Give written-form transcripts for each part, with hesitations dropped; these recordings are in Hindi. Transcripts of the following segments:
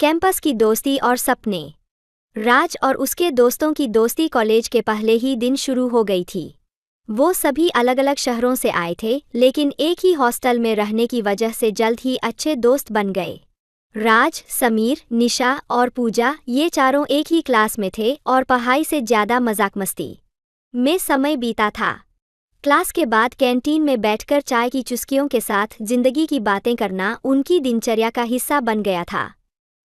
कैंपस की दोस्ती और सपने। राज और उसके दोस्तों की दोस्ती कॉलेज के पहले ही दिन शुरू हो गई थी। वो सभी अलग अलग शहरों से आए थे, लेकिन एक ही हॉस्टल में रहने की वजह से जल्द ही अच्छे दोस्त बन गए। राज, समीर, निशा और पूजा ये चारों एक ही क्लास में थे और पढ़ाई से ज़्यादा मजाक मस्ती में समय बीता था। क्लास के बाद कैंटीन में बैठकर चाय की चुस्कियों के साथ जिंदगी की बातें करना उनकी दिनचर्या का हिस्सा बन गया था।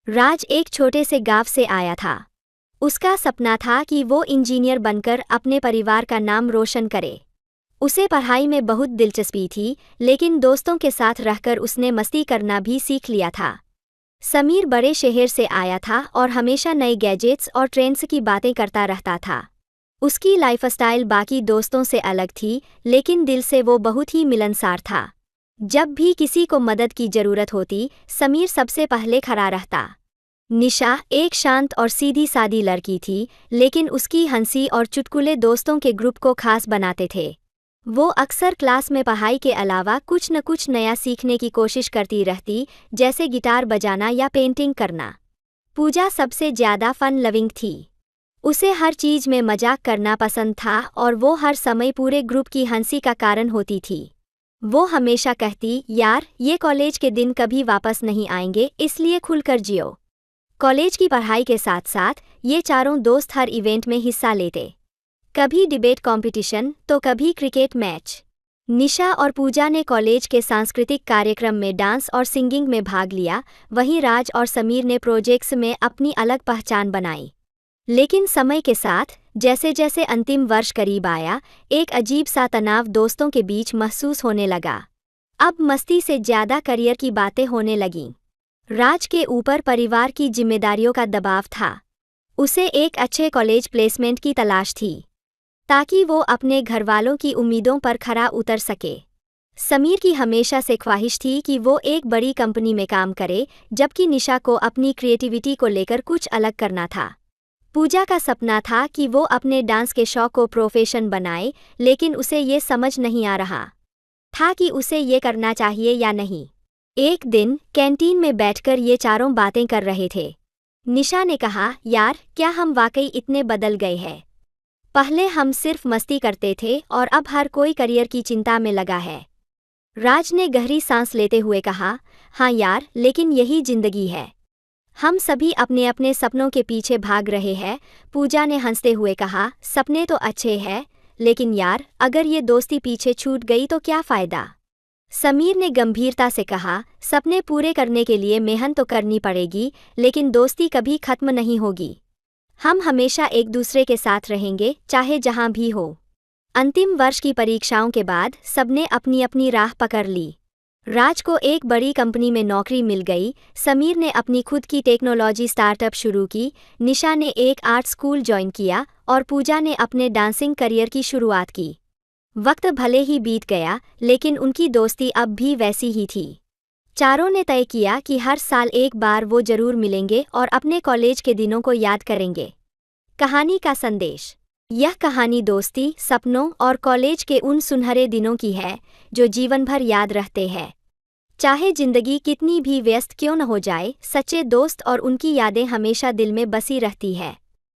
राज एक छोटे से गांव से आया था। उसका सपना था कि वो इंजीनियर बनकर अपने परिवार का नाम रोशन करे। उसे पढ़ाई में बहुत दिलचस्पी थी, लेकिन दोस्तों के साथ रहकर उसने मस्ती करना भी सीख लिया था। समीर बड़े शहर से आया था और हमेशा नए गैजेट्स और ट्रेंड्स की बातें करता रहता था। उसकी लाइफस्टाइल बाकी दोस्तों से अलग थी, लेकिन दिल से वो बहुत ही मिलनसार था। जब भी किसी को मदद की जरूरत होती, समीर सबसे पहले खड़ा रहता। निशा एक शांत और सीधी सादी लड़की थी, लेकिन उसकी हंसी और चुटकुले दोस्तों के ग्रुप को खास बनाते थे। वो अक्सर क्लास में पढ़ाई के अलावा कुछ न कुछ नया सीखने की कोशिश करती रहती, जैसे गिटार बजाना या पेंटिंग करना। पूजा सबसे ज़्यादा फन लविंग थी। उसे हर चीज़ में मजाक करना पसंद था और वो हर समय पूरे ग्रुप की हंसी का कारण होती थी। वो हमेशा कहती, यार ये कॉलेज के दिन कभी वापस नहीं आएंगे, इसलिए खुलकर जियो। कॉलेज की पढ़ाई के साथ साथ ये चारों दोस्त हर इवेंट में हिस्सा लेते। कभी डिबेट कंपटीशन तो कभी क्रिकेट मैच। निशा और पूजा ने कॉलेज के सांस्कृतिक कार्यक्रम में डांस और सिंगिंग में भाग लिया, वहीं राज और समीर ने प्रोजेक्ट्स में अपनी अलग पहचान बनाई। लेकिन समय के साथ, जैसे जैसे अंतिम वर्ष करीब आया, एक अजीब सा तनाव दोस्तों के बीच महसूस होने लगा। अब मस्ती से ज़्यादा करियर की बातें होने लगीं। राज के ऊपर परिवार की जिम्मेदारियों का दबाव था। उसे एक अच्छे कॉलेज प्लेसमेंट की तलाश थी, ताकि वो अपने घरवालों की उम्मीदों पर खरा उतर सके। समीर की हमेशा से ख्वाहिश थी कि वो एक बड़ी कंपनी में काम करे, जबकि निशा को अपनी क्रिएटिविटी को लेकर कुछ अलग करना था। पूजा का सपना था कि वो अपने डांस के शौक को प्रोफेशन बनाए, लेकिन उसे ये समझ नहीं आ रहा था कि उसे ये करना चाहिए या नहीं। एक दिन कैंटीन में बैठकर ये चारों बातें कर रहे थे। निशा ने कहा, यार क्या हम वाकई इतने बदल गए हैं? पहले हम सिर्फ मस्ती करते थे और अब हर कोई करियर की चिंता में लगा है। राज ने गहरी सांस लेते हुए कहा, हाँ यार, लेकिन यही जिंदगी है। हम सभी अपने अपने सपनों के पीछे भाग रहे हैं। पूजा ने हंसते हुए कहा, सपने तो अच्छे हैं, लेकिन यार अगर ये दोस्ती पीछे छूट गई तो क्या फ़ायदा? समीर ने गंभीरता से कहा, सपने पूरे करने के लिए मेहनत तो करनी पड़ेगी, लेकिन दोस्ती कभी खत्म नहीं होगी। हम हमेशा एक दूसरे के साथ रहेंगे, चाहे जहां भी हो। अंतिम वर्ष की परीक्षाओं के बाद सबने अपनी अपनी राह पकड़ ली। राज को एक बड़ी कंपनी में नौकरी मिल गई, समीर ने अपनी खुद की टेक्नोलॉजी स्टार्टअप शुरू की, निशा ने एक आर्ट स्कूल ज्वाइन किया और पूजा ने अपने डांसिंग करियर की शुरुआत की। वक्त भले ही बीत गया, लेकिन उनकी दोस्ती अब भी वैसी ही थी। चारों ने तय किया कि हर साल एक बार वो जरूर मिलेंगे और अपने कॉलेज के दिनों को याद करेंगे। कहानी का संदेश। यह कहानी दोस्ती, सपनों और कॉलेज के उन सुनहरे दिनों की है जो जीवन भर याद रहते हैं। चाहे जिंदगी कितनी भी व्यस्त क्यों न हो जाए, सच्चे दोस्त और उनकी यादें हमेशा दिल में बसी रहती है।